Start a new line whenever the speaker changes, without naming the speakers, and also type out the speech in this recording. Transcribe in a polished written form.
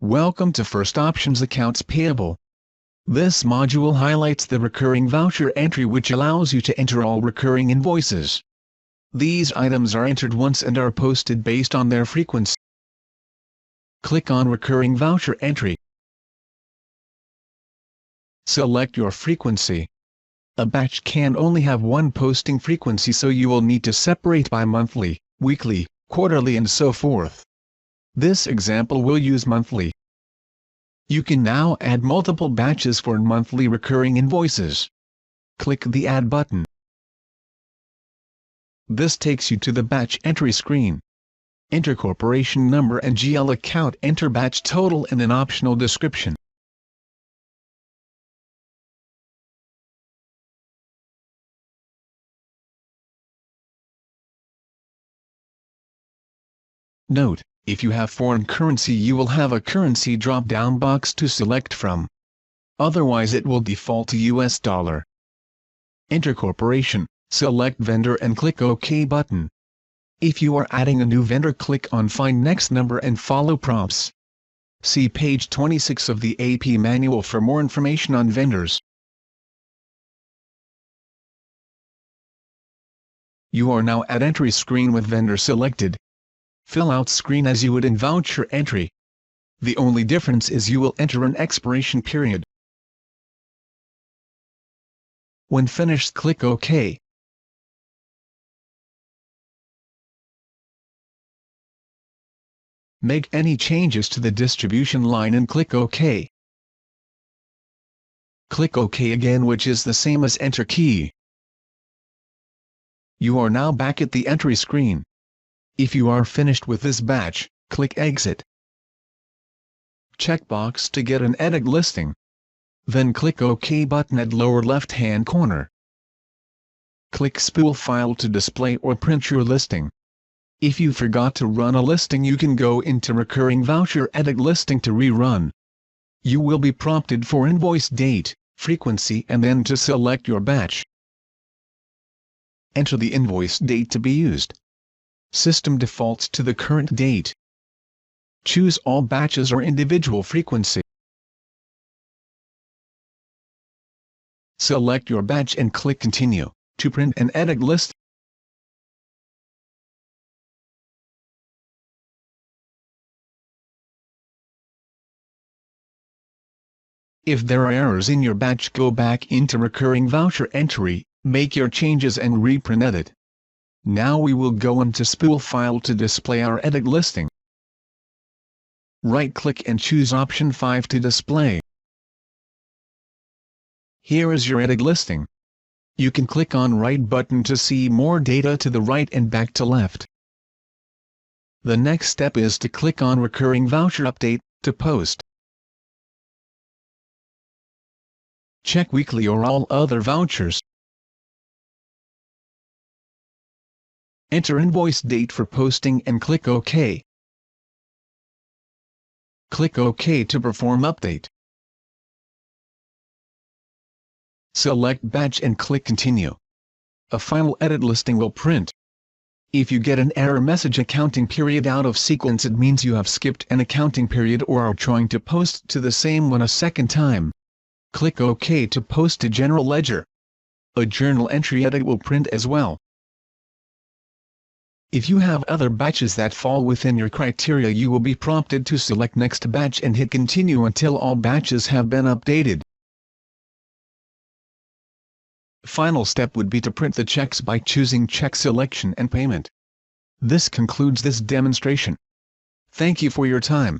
Welcome to First Options Accounts Payable. This module highlights the recurring voucher entry, which allows you to enter all recurring invoices. These items are entered once and are posted based on their frequency. Click on Recurring Voucher Entry. Select your frequency. A batch can only have one posting frequency, so you will need to separate by monthly, weekly, quarterly and so forth. This example will use monthly. You can now add multiple batches for monthly recurring invoices. Click the Add button. This takes you to the batch entry screen. Enter corporation number and GL account. Enter batch total and an optional description. Note: if you have foreign currency, you will have a currency drop-down box to select from. Otherwise it will default to US dollar. Enter corporation, select vendor and click OK button. If you are adding a new vendor, click on Find Next Number and follow prompts. See page 26 of the AP manual for more information on vendors. You are now at entry screen with vendor selected. Fill out screen as you would in voucher entry. The only difference is you will enter an expiration period. When finished, click OK. Make any changes to the distribution line and click OK. Click OK again, which is the same as Enter key. You are now back at the entry screen. If you are finished with this batch, click Exit. Checkbox to get an edit listing. Then click OK button at lower left-hand corner. Click Spool File to display or print your listing. If you forgot to run a listing, you can go into Recurring Voucher Edit Listing to rerun. You will be prompted for invoice date, frequency and then to select your batch. Enter the invoice date to be used. System defaults to the current date. Choose all batches or individual frequency. Select your batch and click Continue to print and edit list. If there are errors in your batch, go back into Recurring Voucher Entry, make your changes and reprint edit. Now we will go into Spool File to display our edit listing. Right-click and choose Option 5 to display. Here is your edit listing. You can click on Right button to see more data to the right and back to left. The next step is to click on Recurring Voucher Update to post. Check weekly or all other vouchers. Enter invoice date for posting and click OK. Click OK to perform update. Select batch and click Continue. A final edit listing will print. If you get an error message accounting period out of sequence, it means you have skipped an accounting period or are trying to post to the same one a second time. Click OK to post to General Ledger. A journal entry edit will print as well. If you have other batches that fall within your criteria, you will be prompted to select Next Batch and hit Continue until all batches have been updated. Final step would be to print the checks by choosing Check Selection and Payment. This concludes this demonstration. Thank you for your time.